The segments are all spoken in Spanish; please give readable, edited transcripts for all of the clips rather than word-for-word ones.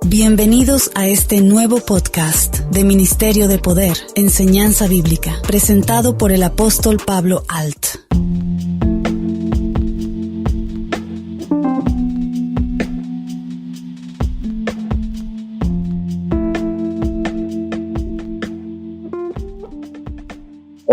Bienvenidos a este nuevo podcast de Ministerio de Poder, Enseñanza Bíblica, presentado por el apóstol Pablo Alt.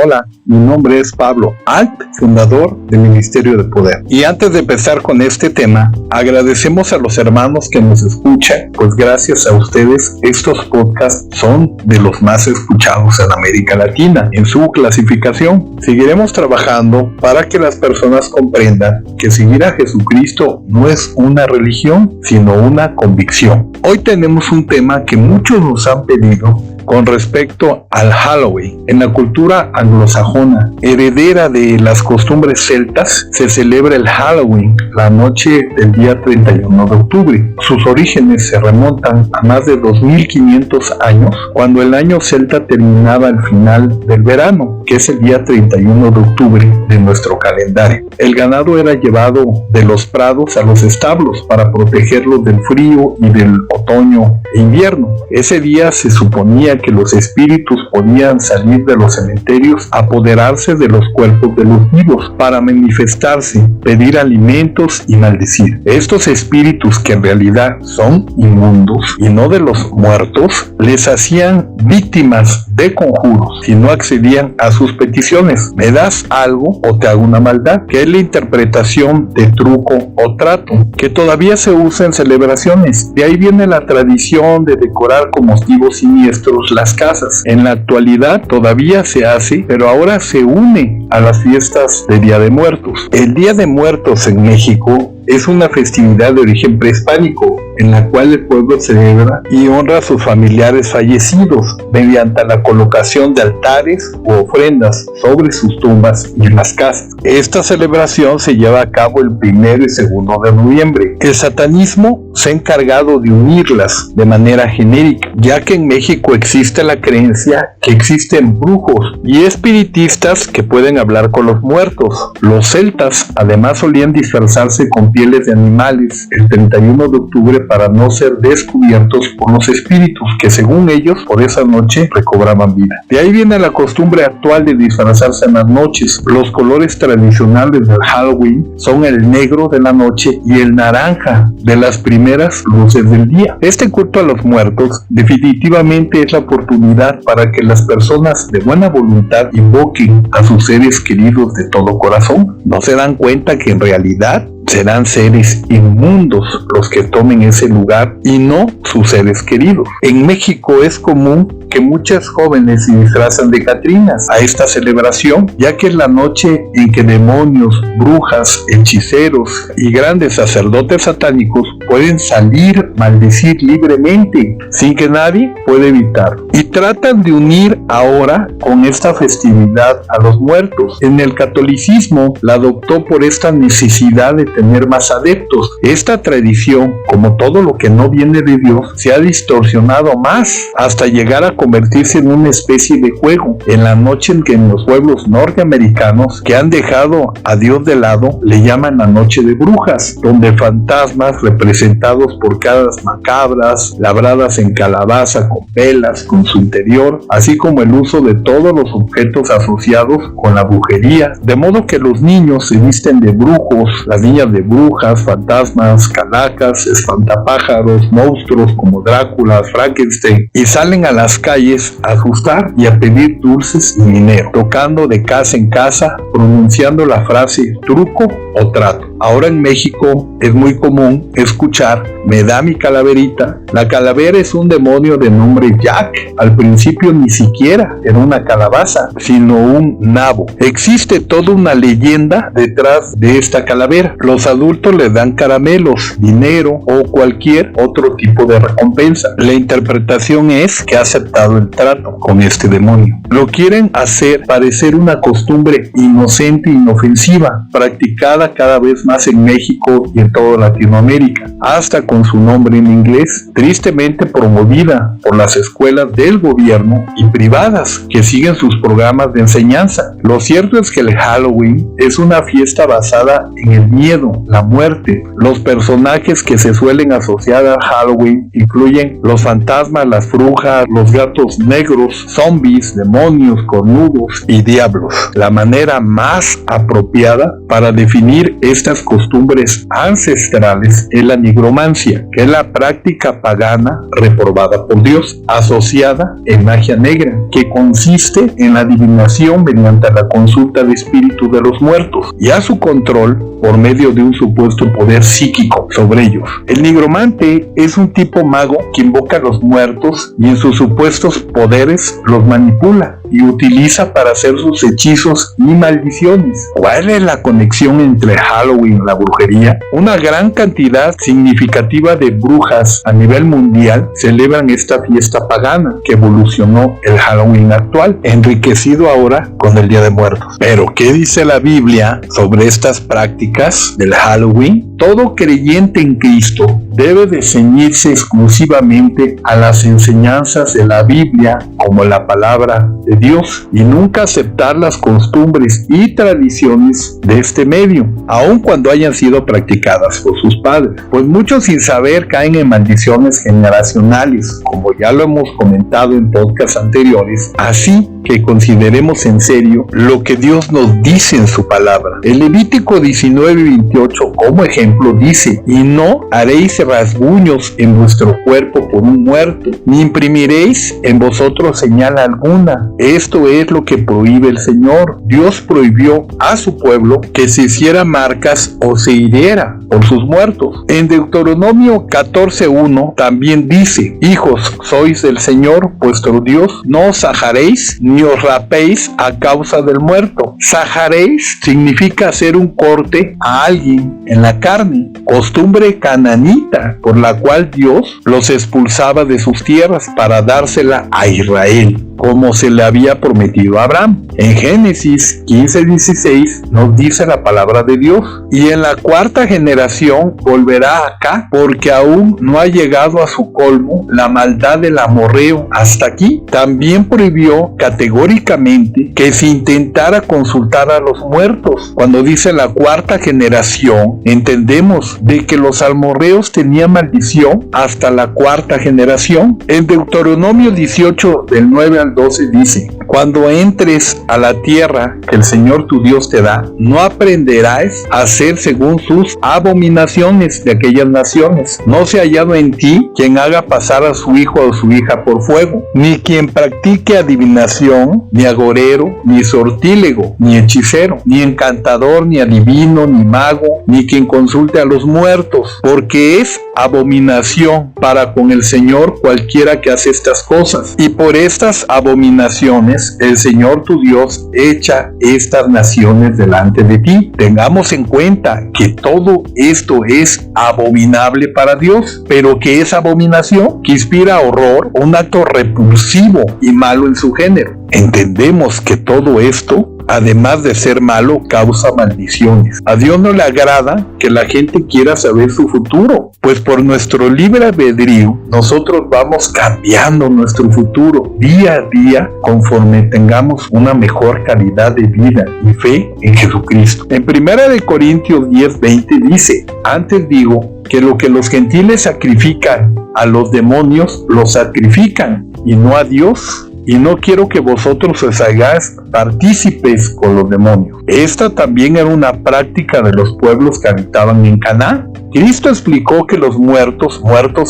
Hola, mi nombre es Pablo Alt, fundador del Ministerio de Poder. Y antes de empezar con este tema, agradecemos a los hermanos que nos escuchan, pues gracias a ustedes estos podcasts son de los más escuchados en América Latina en su clasificación. Seguiremos trabajando para que las personas comprendan que seguir a Jesucristo no es una religión, sino una convicción. Hoy tenemos un tema que muchos nos han pedido con respecto al Halloween. En la cultura anglosajona, heredera de las costumbres celtas, se celebra el Halloween, la noche del día 31 de octubre. Sus orígenes se remontan a más de 2500 años, cuando el año celta terminaba al final del verano, que es el día 31 de octubre de nuestro calendario. El ganado era llevado de los prados a los establos para protegerlos del frío y del otoño e invierno. Ese día se suponía que los espíritus podían salir de los cementerios, apoderarse de los cuerpos de los vivos para manifestarse, pedir alimentos y maldecir. Estos espíritus, que en realidad son inmundos y no de los muertos, les hacían víctimas de conjuros si no accedían a sus peticiones. ¿Me das algo o te hago una maldad? Que es la interpretación de truco o trato, que todavía se usa en celebraciones. De ahí viene la tradición de decorar con motivos siniestros las casas. En la actualidad todavía se hace, pero ahora se une a las fiestas de Día de Muertos. El Día de Muertos en México es una festividad de origen prehispánico en la cual el pueblo celebra y honra a sus familiares fallecidos mediante la colocación de altares u ofrendas sobre sus tumbas y en las casas. Esta celebración se lleva a cabo el 1 y 2 de noviembre. El satanismo se ha encargado de unirlas de manera genérica, ya que en México existe la creencia que existen brujos y espiritistas que pueden hablar con los muertos. Los celtas además solían disfrazarse con pieles de animales el 31 de octubre para no ser descubiertos por los espíritus que, según ellos, por esa noche recobraban vida. De ahí viene la costumbre actual de disfrazarse en las noches. Los colores tradicionales del Halloween son el negro de la noche y el naranja de las primeras luces del día. Este culto a los muertos definitivamente es la oportunidad para que las personas de buena voluntad invoquen a sus seres queridos de todo corazón. No se dan cuenta que en realidad serán seres inmundos los que tomen ese lugar y no sus seres queridos. En México es común que muchas jóvenes se disfrazan de catrinas a esta celebración, ya que es la noche en que demonios, brujas, hechiceros y grandes sacerdotes satánicos pueden salir, maldecir libremente, sin que nadie pueda evitarlo. Y tratan de unir ahora con esta festividad a los muertos. En el catolicismo la adoptó por esta necesidad de tener más adeptos. Esta tradición, como todo lo que no viene de Dios, se ha distorsionado más hasta llegar a convertirse en una especie de juego. En la noche en que en los pueblos norteamericanos que han dejado a Dios de lado, le llaman la noche de brujas, donde fantasmas representados por caras macabras, labradas en calabaza con velas con su interior, así como el uso de todos los objetos asociados con la brujería, de modo que los niños se visten de brujos, las niñas de brujas, fantasmas, calacas, espantapájaros, monstruos como Drácula, Frankenstein, y salen a las calles a asustar y a pedir dulces y dinero, tocando de casa en casa, pronunciando la frase truco o trato. Ahora en México es muy común escuchar "me da mi calaverita". La calavera es un demonio de nombre Jack. Al principio ni siquiera era una calabaza, sino un nabo. Existe toda una leyenda detrás de esta calavera. Los adultos le dan caramelos, dinero o cualquier otro tipo de recompensa. La interpretación es que ha aceptado el trato con este demonio. Lo quieren hacer parecer una costumbre inocente e inofensiva, practicada usada cada vez más en México y en toda Latinoamérica, hasta con su nombre en inglés, tristemente promovida por las escuelas del gobierno y privadas que siguen sus programas de enseñanza. Lo cierto es que el Halloween es una fiesta basada en el miedo, la muerte. Los personajes que se suelen asociar al Halloween incluyen los fantasmas, las brujas, los gatos negros, zombies, demonios, cornudos y diablos. La manera más apropiada para definir estas costumbres ancestrales es la nigromancia, que es la práctica pagana reprobada por Dios, asociada en magia negra, que consiste en la adivinación mediante la consulta de espíritus de los muertos y a su control por medio de un supuesto poder psíquico sobre ellos. El nigromante es un tipo mago que invoca a los muertos y en sus supuestos poderes los manipula y utiliza para hacer sus hechizos y maldiciones. ¿Cuál es la conexión entre Halloween y la brujería? Una gran cantidad significativa de brujas a nivel mundial celebran esta fiesta pagana que evolucionó el Halloween actual, enriquecido ahora con el Día de Muertos. Pero, ¿qué dice la Biblia sobre estas prácticas del Halloween? Todo creyente en Cristo debe de ceñirse exclusivamente a las enseñanzas de la Biblia como la palabra de Dios y nunca aceptar las costumbres y tradiciones de este medio, aun cuando hayan sido practicadas por sus padres, pues muchos sin saber caen en maldiciones generacionales, como ya lo hemos comentado en podcasts anteriores, así que consideremos en serio lo que Dios nos dice en su palabra. El Levítico 19:28 como ejemplo dice: y no haréis rasguños en vuestro cuerpo por un muerto, ni imprimiréis en vosotros señal alguna. Esto es lo que prohíbe el Señor. Dios prohibió a su pueblo que se hiciera marcas o se hiriera por sus muertos. En Deuteronomio 14:1 también dice: hijos sois del Señor vuestro Dios, no os sajaréis ni os rapéis a causa del muerto. Sajaréis significa hacer un corte a alguien en la carne, costumbre cananita por la cual Dios los expulsaba de sus tierras para dársela a Israel, como se le había prometido a Abraham. En Génesis 15:16 nos dice la palabra de Dios: y en la cuarta generación volverá acá, porque aún no ha llegado a su colmo la maldad del amorreo hasta aquí. También prohibió categóricamente que se intentara consultar a los muertos. Cuando dice la cuarta generación, entendemos de que los amorreos tenían maldición hasta la cuarta generación. En Deuteronomio 18 del 9 al 12 dice: cuando entres a la tierra que el Señor tu Dios te da, no aprenderás a hacer según sus abominaciones de aquellas naciones. No se ha hallado en ti quien haga pasar a su hijo o su hija por fuego, ni quien practique adivinación, ni agorero, ni sortílego, ni hechicero, ni encantador, ni adivino, ni mago, ni quien consulte a los muertos, porque es abominación para con el Señor cualquiera que hace estas cosas. Y por estas abominaciones el Señor tu Dios echa estas naciones delante de ti. Tengamos en cuenta que todo esto es abominable para Dios. ¿Pero qué es abominación? Que inspira horror, un acto repulsivo y malo en su género. Entendemos que todo esto, además de ser malo, causa maldiciones. A Dios no le agrada que la gente quiera saber su futuro, pues por nuestro libre albedrío nosotros vamos cambiando nuestro futuro día a día conforme tengamos una mejor calidad de vida y fe en Jesucristo. En 1 Corintios 10:20 dice: antes digo que lo que los gentiles sacrifican a los demonios, los sacrifican y no a Dios. Y no quiero que vosotros os hagáis partícipes con los demonios. Esta también era una práctica de los pueblos que habitaban en Canaán. Cristo explicó que los muertos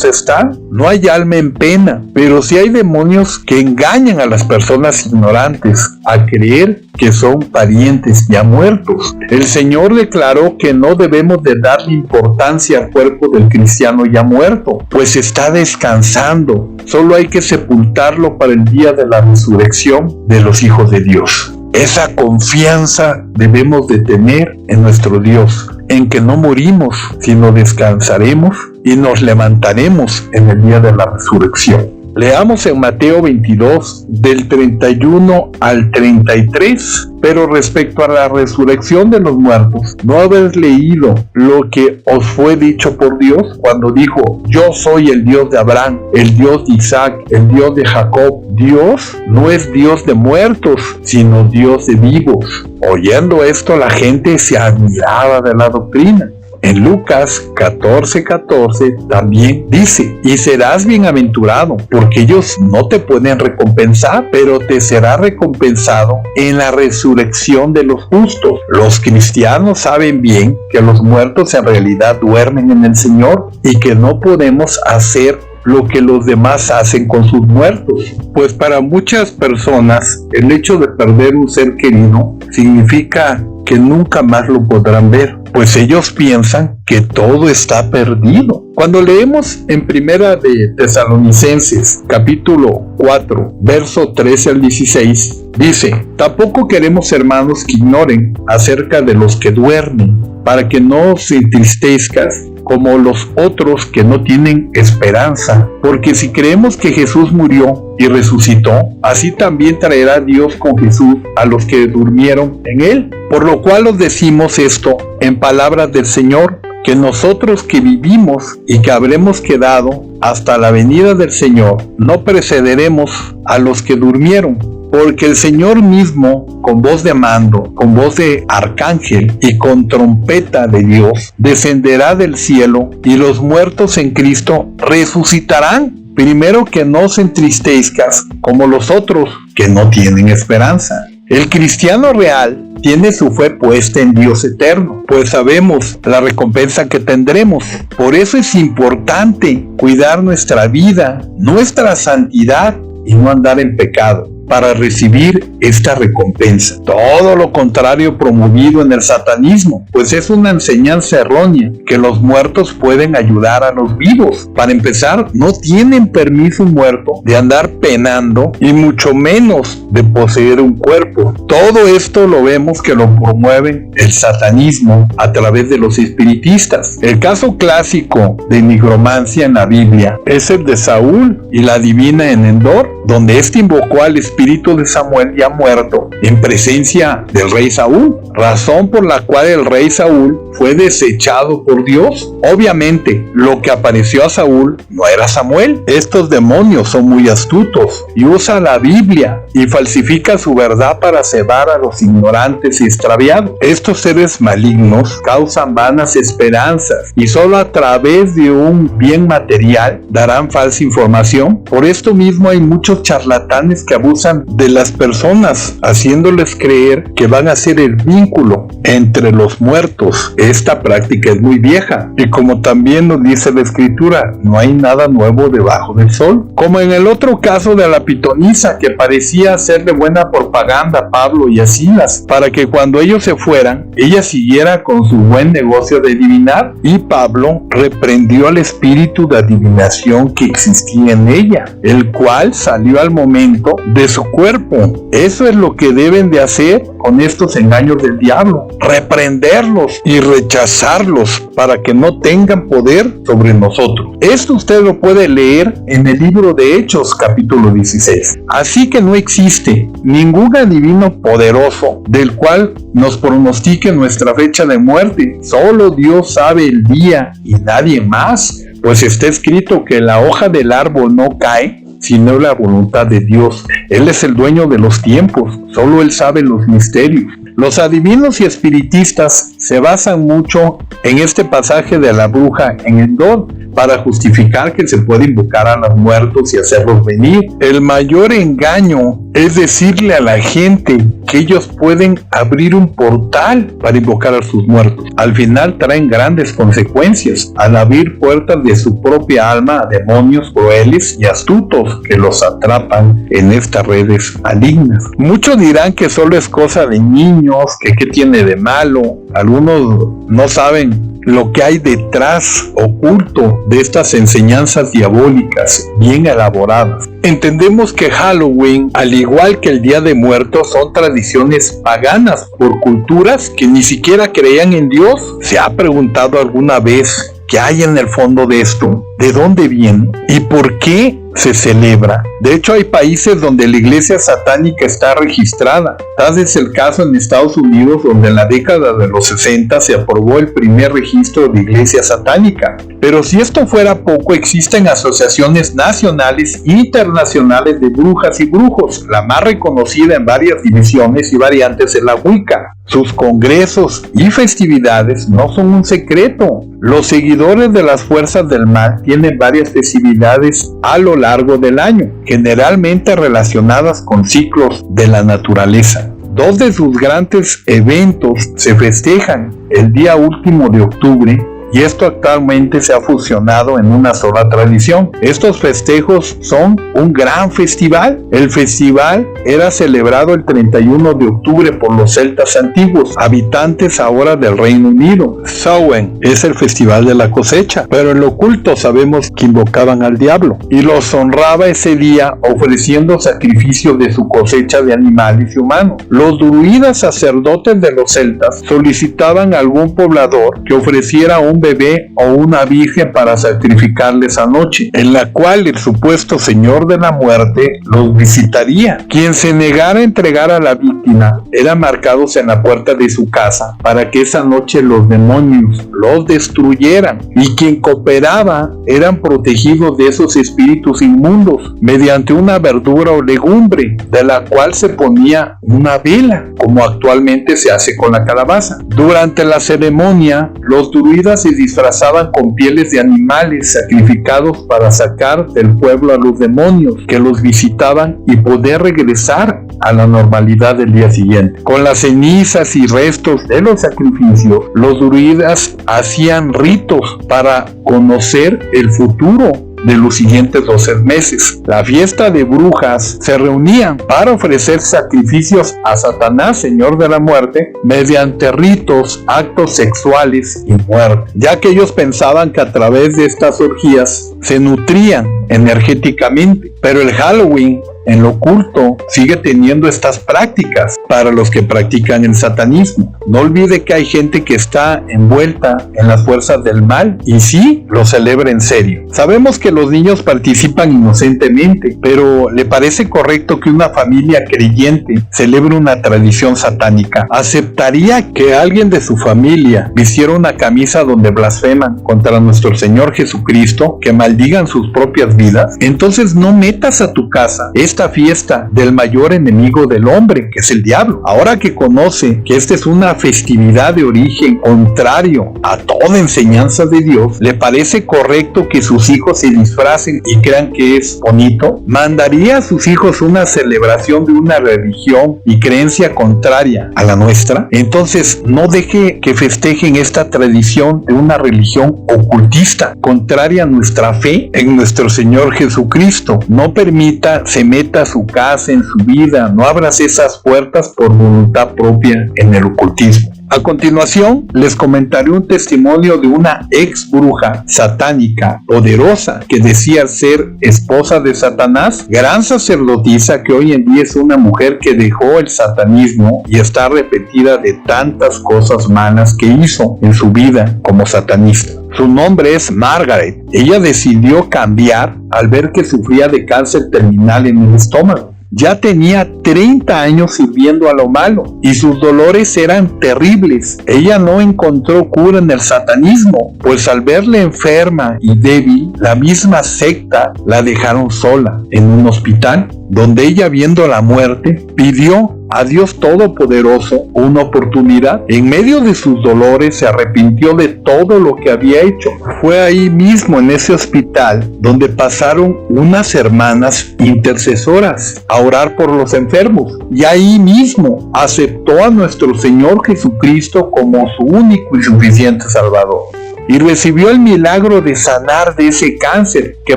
están. No hay alma en pena, pero sí hay demonios que engañan a las personas ignorantes a creer que son parientes ya muertos. El Señor declaró que no debemos de darle importancia al cuerpo del cristiano ya muerto, pues está descansando. Solo hay que sepultarlo para el día de la resurrección de los hijos de Dios. Esa confianza debemos de tener en nuestro Dios, en que no morimos, sino descansaremos y nos levantaremos en el día de la resurrección. Leamos en Mateo 22, del 31 al 33. Pero respecto a la resurrección de los muertos, ¿no habéis leído lo que os fue dicho por Dios cuando dijo: yo soy el Dios de Abraham, el Dios de Isaac, el Dios de Jacob? Dios no es Dios de muertos, sino Dios de vivos. Oyendo esto, la gente se admiraba de la doctrina. En Lucas 14:14 también dice: y serás bienaventurado, porque ellos no te pueden recompensar, pero te será recompensado en la resurrección de los justos. Los cristianos saben bien que los muertos en realidad duermen en el Señor y que no podemos hacer lo que los demás hacen con sus muertos. Pues para muchas personas el hecho de perder un ser querido significa que nunca más lo podrán ver, pues ellos piensan que todo está perdido. Cuando leemos en Primera de Tesalonicenses, capítulo 4, verso 13 al 16, dice: tampoco queremos, hermanos, que ignoren acerca de los que duermen, para que no se entristezcas como los otros que no tienen esperanza, porque si creemos que Jesús murió y resucitó, así también traerá Dios con Jesús a los que durmieron en él. Por lo cual os decimos esto en palabras del Señor, que nosotros que vivimos y que habremos quedado hasta la venida del Señor, no precederemos a los que durmieron. Porque el Señor mismo, con voz de mando, con voz de arcángel y con trompeta de Dios, descenderá del cielo, y los muertos en Cristo resucitarán. Primero, que no se entristezcas como los otros que no tienen esperanza. El cristiano real tiene su fe puesta en Dios eterno, pues sabemos la recompensa que tendremos. Por eso es importante cuidar nuestra vida, nuestra santidad, y no andar en pecado, para recibir esta recompensa. Todo lo contrario promovido en el satanismo, pues es una enseñanza errónea que los muertos pueden ayudar a los vivos. Para empezar, no tienen permiso un muerto de andar penando y mucho menos de poseer un cuerpo. Todo esto lo vemos que lo promueven el satanismo a través de los espiritistas. El caso clásico de nigromancia en la Biblia es el de Saúl y la divina en Endor, donde éste invocó al espíritu de Samuel ya muerto en presencia del rey Saúl, razón por la cual el rey Saúl fue desechado por Dios. Obviamente, lo que apareció a Saúl no era Samuel. Estos demonios son muy astutos y usan la Biblia y falsifican su verdad para cebar a los ignorantes y extraviados. Estos seres malignos causan vanas esperanzas y solo a través de un bien material darán falsa información. Por esto mismo hay muchos charlatanes que abusan de las personas, haciéndoles creer que van a ser el vínculo entre los muertos. Esta práctica es muy vieja y, como también nos dice la Escritura, no hay nada nuevo debajo del sol. Como en el otro caso de la pitonisa, que parecía hacerle buena propaganda a Pablo y a Silas para que cuando ellos se fueran, ella siguiera con su buen negocio de adivinar, y Pablo reprendió al espíritu de adivinación que existía en ella, el cual salió al momento de su cuerpo. Eso es lo que deben de hacer con estos engaños del diablo: reprenderlos y rechazarlos para que no tengan poder sobre nosotros. Esto usted lo puede leer en el libro de Hechos, capítulo 16. Así que no existe ningún adivino poderoso del cual nos pronostique nuestra fecha de muerte. Solo Dios sabe el día y nadie más, pues está escrito que la hoja del árbol no cae sino la voluntad de Dios. Él es el dueño de los tiempos, solo Él sabe los misterios. Los adivinos y espiritistas se basan mucho en este pasaje de la bruja en Endor para justificar que se puede invocar a los muertos y hacerlos venir. El mayor engaño es decirle a la gente que ellos pueden abrir un portal para invocar a sus muertos. Al final traen grandes consecuencias al abrir puertas de su propia alma a demonios crueles y astutos que los atrapan en estas redes malignas. Muchos dirán que solo es cosa de niños, que qué tiene de malo. Algunos no saben lo que hay detrás oculto de estas enseñanzas diabólicas bien elaboradas. Entendemos que Halloween, al igual que el Día de Muertos, son tradiciones paganas por culturas que ni siquiera creían en Dios. ¿Se ha preguntado alguna vez qué hay en el fondo de esto, de dónde viene y por qué se celebra. De hecho, hay países donde la iglesia satánica está registrada. Tal es el caso en Estados Unidos, donde en la década de los 60 se aprobó el primer registro de iglesia satánica. Pero si esto fuera poco, existen asociaciones nacionales e internacionales de brujas y brujos. La más reconocida en varias divisiones y variantes es la Wicca. Sus congresos y festividades no son un secreto. Los seguidores de las fuerzas del mal tienen varias festividades a lo largo del año, generalmente relacionadas con ciclos de la naturaleza. Dos de sus grandes eventos se festejan el día último de octubre, y esto actualmente se ha fusionado en una sola tradición. Estos festejos son un gran festival. El festival era celebrado el 31 de octubre por los celtas antiguos, habitantes ahora del Reino Unido. Samhain es el festival de la cosecha, pero en lo oculto sabemos que invocaban al diablo y los honraba ese día ofreciendo sacrificios de su cosecha de animales y humanos. Los druidas sacerdotes de los celtas solicitaban a algún poblador que ofreciera un bebé o una virgen para sacrificarle esa noche, en la cual el supuesto señor de la muerte los visitaría. Quien se negara a entregar a la víctima era marcados en la puerta de su casa para que esa noche los demonios los destruyeran, y quien cooperaba eran protegidos de esos espíritus inmundos mediante una verdura o legumbre de la cual se ponía una vela, como actualmente se hace con la calabaza. Durante la ceremonia, los druidas se disfrazaban con pieles de animales sacrificados para sacar del pueblo a los demonios que los visitaban y poder regresar a la normalidad del día siguiente. Con las cenizas y restos de los sacrificios, los druidas hacían ritos para conocer el futuro de los siguientes 12 meses. La fiesta de brujas se reunían para ofrecer sacrificios a Satanás, señor de la muerte, mediante ritos, actos sexuales y muerte, ya que ellos pensaban que a través de estas orgías se nutrían energéticamente. Pero el Halloween, en lo oculto, sigue teniendo estas prácticas para los que practican el satanismo. No olvide que hay gente que está envuelta en las fuerzas del mal y sí lo celebra en serio. Sabemos que los niños participan inocentemente, pero ¿le parece correcto que una familia creyente celebre una tradición satánica? ¿Aceptaría que alguien de su familia vistiera una camisa donde blasfeman contra nuestro Señor Jesucristo, que maldigan sus propias vidas? Entonces no metas a tu casa esta fiesta del mayor enemigo del hombre, que es el diablo. Ahora que conoce que esta es una festividad de origen contrario a toda enseñanza de Dios, ¿le parece correcto que sus hijos se disfracen y crean que es bonito? ¿Mandaría a sus hijos una celebración de una religión y creencia contraria a la nuestra? Entonces no deje que festejen esta tradición de una religión ocultista, contraria a nuestra fe en nuestro Señor Jesucristo. No permita se meta a su casa, en su vida. No abras esas puertas por voluntad propia en el ocultismo. A continuación, les comentaré un testimonio de una ex bruja satánica poderosa que decía ser esposa de Satanás, gran sacerdotisa que hoy en día es una mujer que dejó el satanismo y está arrepentida de tantas cosas malas que hizo en su vida como satanista. Su nombre es Margaret. Ella decidió cambiar al ver que sufría de cáncer terminal en el estómago. Ya tenía 30 años sirviendo a lo malo y sus dolores eran terribles. Ella no encontró cura en el satanismo, pues al verla enferma y débil, la misma secta la dejaron sola en un hospital, donde ella, viendo la muerte, pidió a Dios Todopoderoso una oportunidad. En medio de sus dolores se arrepintió de todo lo que había hecho. Fue ahí mismo, en ese hospital, donde pasaron unas hermanas intercesoras a orar por los enfermos, y ahí mismo aceptó a nuestro Señor Jesucristo como su único y suficiente Salvador, y recibió el milagro de sanar de ese cáncer que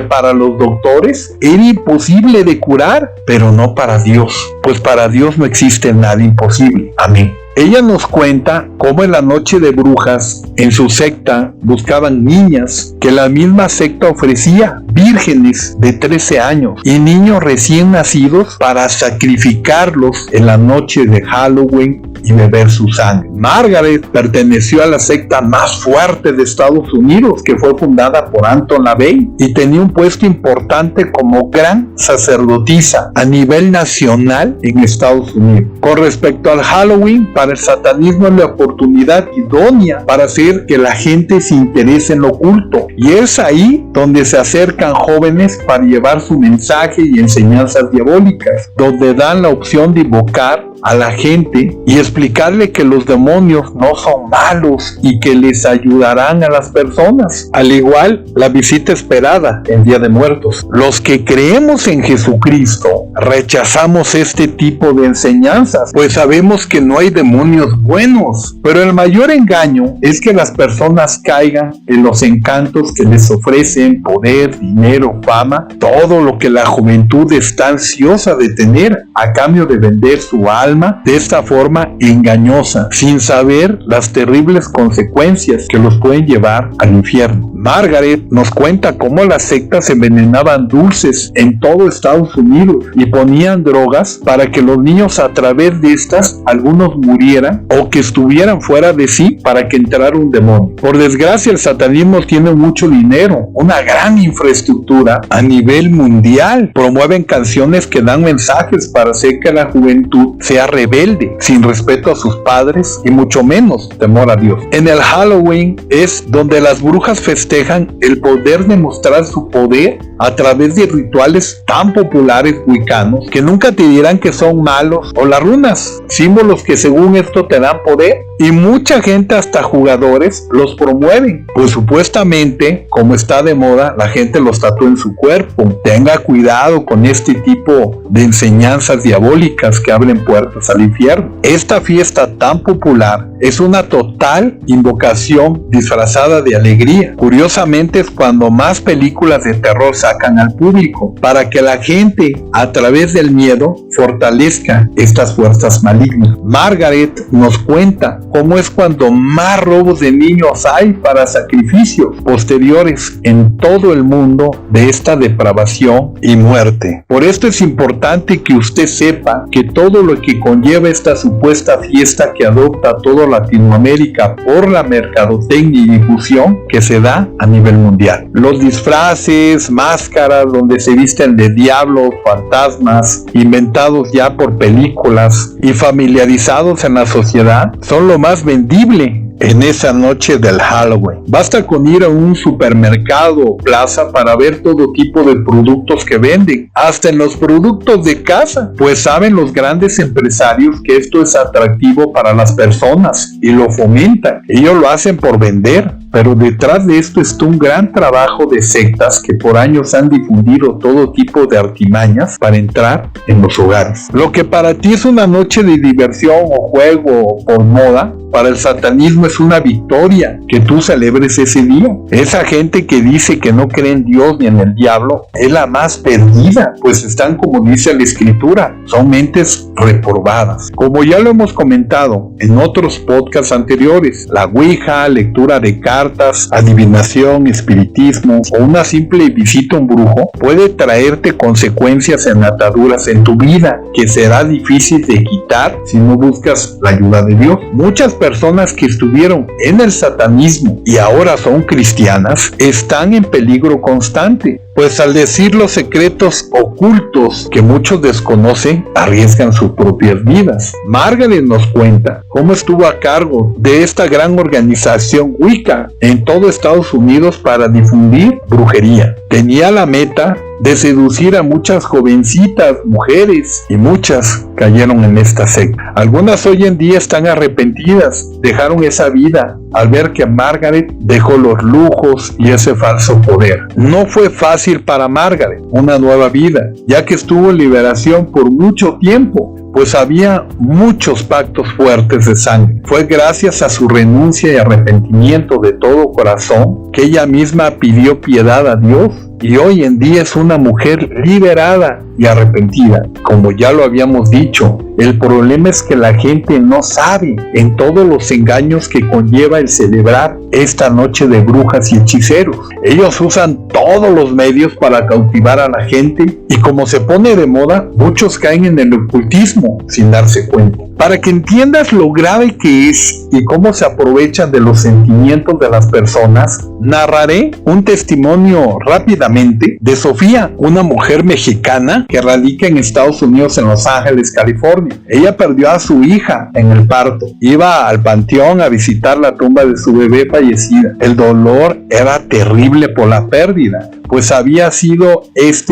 para los doctores era imposible de curar, pero no para Dios, pues para Dios no existe nada imposible. Amén. Ella nos cuenta cómo en la noche de brujas, en su secta, buscaban niñas que la misma secta ofrecía, vírgenes de 13 años y niños recién nacidos para sacrificarlos en la noche de Halloween y beber su sangre. Margaret perteneció a la secta más fuerte de Estados Unidos, que fue fundada por Anton LaVey, y tenía un puesto importante como gran sacerdotisa a nivel nacional en Estados Unidos. Con respecto al Halloween, para el satanismo es la oportunidad idónea para hacer que la gente se interese en lo oculto, y es ahí donde se acercan jóvenes para llevar su mensaje y enseñanzas diabólicas, donde dan la opción de invocar a la gente y explicarle que los demonios no son malos y que les ayudarán a las personas. Al igual, la visita esperada en Día de Muertos. Los que creemos en Jesucristo rechazamos este tipo de enseñanzas, pues sabemos que no hay demonios buenos, pero el mayor engaño es que las personas caigan en los encantos que les ofrecen poder, dinero, fama, todo lo que la juventud está ansiosa de tener a cambio de vender su alma de esta forma engañosa, sin saber las terribles consecuencias que los pueden llevar al infierno. Margaret nos cuenta cómo las sectas envenenaban dulces en todo Estados Unidos y ponían drogas para que los niños a través de estas algunos murieran o que estuvieran fuera de sí para que entrara un demonio. Por desgracia, el satanismo tiene mucho dinero, una gran infraestructura a nivel mundial. Promueven canciones que dan mensajes para hacer que la juventud sea rebelde, sin respeto a sus padres y mucho menos temor a Dios. En el Halloween es donde las brujas festejan el poder de mostrar su poder a través de rituales tan populares wiccanos que nunca te dirán que son malos, o las runas, símbolos que según esto te dan poder, y mucha gente, hasta jugadores, los promueven, pues supuestamente, como está de moda, la gente los tatúa en su cuerpo. Tenga cuidado con este tipo de enseñanzas diabólicas que abren puertas al infierno. Esta fiesta tan popular es una total invocación disfrazada de alegría. Curiosamente es cuando más películas de terror sacan al público, para que la gente, a través del miedo, fortalezca estas fuerzas malignas. Margaret nos cuenta cómo es cuando más robos de niños hay para sacrificios posteriores en todo el mundo de esta depravación y muerte. Por esto es importante que usted sepa que todo lo que conlleva esta supuesta fiesta que adopta toda Latinoamérica por la mercadotecnia y difusión que se da a nivel mundial. Los disfraces, máscaras donde se visten de diablos, fantasmas, inventados ya por películas y familiarizados en la sociedad, son lo más vendible en esa noche del Halloween. Basta con ir a un supermercado o plaza para ver todo tipo de productos que venden, hasta en los productos de casa, pues saben los grandes empresarios que esto es atractivo para las personas y lo fomentan. Ellos lo hacen por vender, pero detrás de esto está un gran trabajo de sectas que por años han difundido todo tipo de artimañas para entrar en los hogares. Lo que para ti es una noche de diversión o juego por moda, para el satanismo es una victoria que tú celebres ese día. Esa gente que dice que no cree en Dios ni en el diablo es la más perdida, pues están, como dice la escritura, son mentes reprobadas. Como ya lo hemos comentado en otros podcasts anteriores, la ouija, lectura de cartas, adivinación, espiritismo o una simple visita a un brujo puede traerte consecuencias en ataduras en tu vida que será difícil de quitar si no buscas la ayuda de Dios. Muchas personas que estuvieron en el satanismo y ahora son cristianas están en peligro constante, pues al decir los secretos ocultos que muchos desconocen, arriesgan sus propias vidas. Margaret nos cuenta cómo estuvo a cargo de esta gran organización Wicca en todo Estados Unidos para difundir brujería. Tenía la meta de seducir a muchas jovencitas, mujeres, y muchas cayeron en esta secta. Algunas hoy en día están arrepentidas, dejaron esa vida al ver que Margaret dejó los lujos y ese falso poder. No fue fácil para Margaret una nueva vida, ya que estuvo en liberación por mucho tiempo, pues había muchos pactos fuertes de sangre. Fue gracias a su renuncia y arrepentimiento de todo corazón que ella misma pidió piedad a Dios y hoy en día es una mujer liberada y arrepentida. Como ya lo habíamos dicho, el problema es que la gente no sabe en todos los engaños que conlleva el celebrar esta noche de brujas y hechiceros. Ellos usan todos los medios para cautivar a la gente y como se pone de moda, muchos caen en el ocultismo sin darse cuenta. Para que entiendas lo grave que es y cómo se aprovechan de los sentimientos de las personas, narraré un testimonio rápidamente de Sofía, una mujer mexicana que radica en Estados Unidos, en Los Ángeles, California. Ella perdió a su hija en el parto. Iba al panteón a visitar la tumba de su bebé fallecida. El dolor era terrible por la pérdida, pues había sido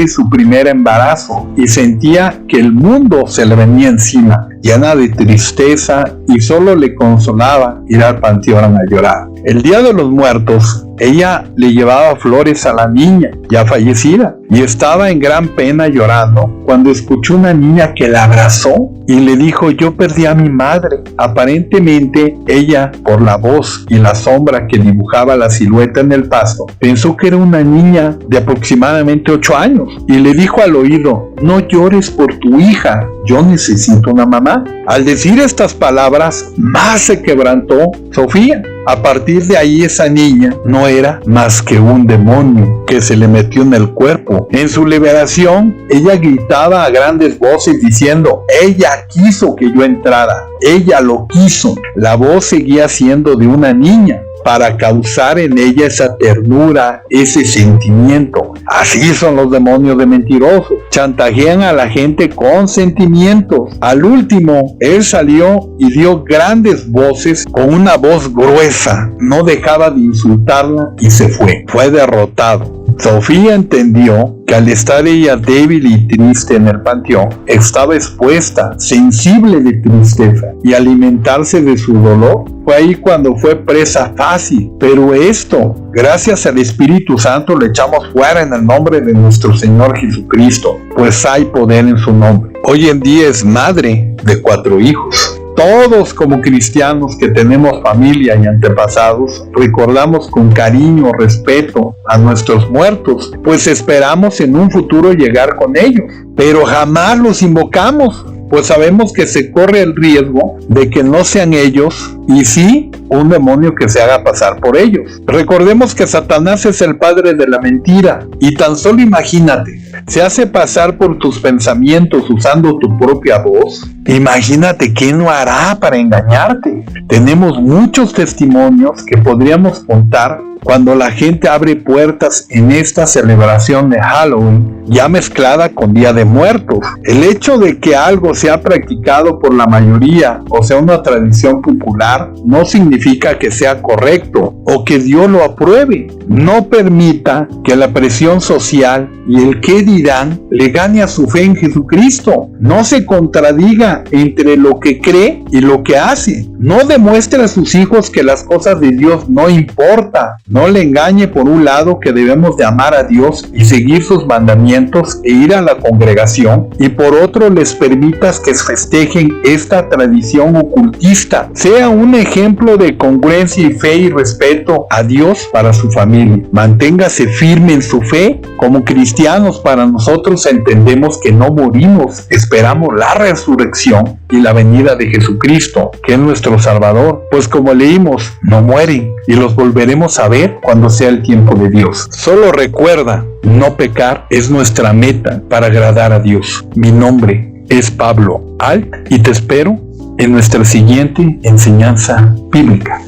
su primer embarazo y sentía que el mundo se le venía encima, llena de tristeza, y solo le consolaba ir al panteón a llorar. El Día de los Muertos, ella le llevaba flores a la niña ya fallecida y estaba en gran pena llorando cuando escuchó una niña que la abrazó y le dijo: yo perdí a mi madre. Aparentemente ella, por la voz y la sombra que dibujaba la silueta en el pasto, pensó que era una niña de aproximadamente 8 años y le dijo al oído: no llores por tu hija, yo necesito una mamá. Al decir estas palabras, más se quebrantó Sofía. A partir de ahí, esa niña no era más que un demonio que se le metió en el cuerpo. En su liberación, ella gritaba a grandes voces diciendo: ella quiso que yo entrara, ella lo quiso. La voz seguía siendo de una niña, para causar en ella esa ternura, ese sentimiento. Así son los demonios de mentirosos. Chantajean a la gente con sentimientos. Al último, él salió y dio grandes voces con una voz gruesa. No dejaba de insultarla y se fue. Fue derrotado. Sofía entendió que al estar ella débil y triste en el panteón, estaba expuesta, sensible de tristeza, y alimentarse de su dolor. Fue ahí cuando fue presa fácil. Pero esto, gracias al Espíritu Santo, lo echamos fuera en el nombre de nuestro Señor Jesucristo, pues hay poder en su nombre. Hoy en día es madre de 4 hijos. Todos como cristianos que tenemos familia y antepasados, recordamos con cariño, respeto a nuestros muertos, pues esperamos en un futuro llegar con ellos, pero jamás los invocamos, pues sabemos que se corre el riesgo de que no sean ellos, y sí, un demonio que se haga pasar por ellos. Recordemos que Satanás es el padre de la mentira, y tan solo imagínate, se hace pasar por tus pensamientos usando tu propia voz. Imagínate qué no hará para engañarte. Tenemos muchos testimonios que podríamos contar cuando la gente abre puertas en esta celebración de Halloween, ya mezclada con Día de Muertos. El hecho de que algo sea practicado por la mayoría o sea una tradición popular no significa que sea correcto o que Dios lo apruebe. No permita que la presión social y el qué dirán le gane a su fe en Jesucristo. No se contradiga entre lo que cree y lo que hace. No demuestre a sus hijos que las cosas de Dios no importan. No le engañe por un lado que debemos de amar a Dios y seguir sus mandamientos e ir a la congregación, y por otro les permitas que festejen esta tradición ocultista. Sea un ejemplo de congruencia y fe y respeto a Dios para su familia. Manténgase firme en su fe. Como cristianos, para nosotros entendemos que no morimos, esperamos la resurrección y la venida de Jesucristo, que es nuestro Salvador, pues como leímos, no mueren y los volveremos a ver cuando sea el tiempo de Dios. Solo recuerda, no pecar es nuestra meta para agradar a Dios. Mi nombre es Pablo Alt y te espero en nuestra siguiente enseñanza bíblica.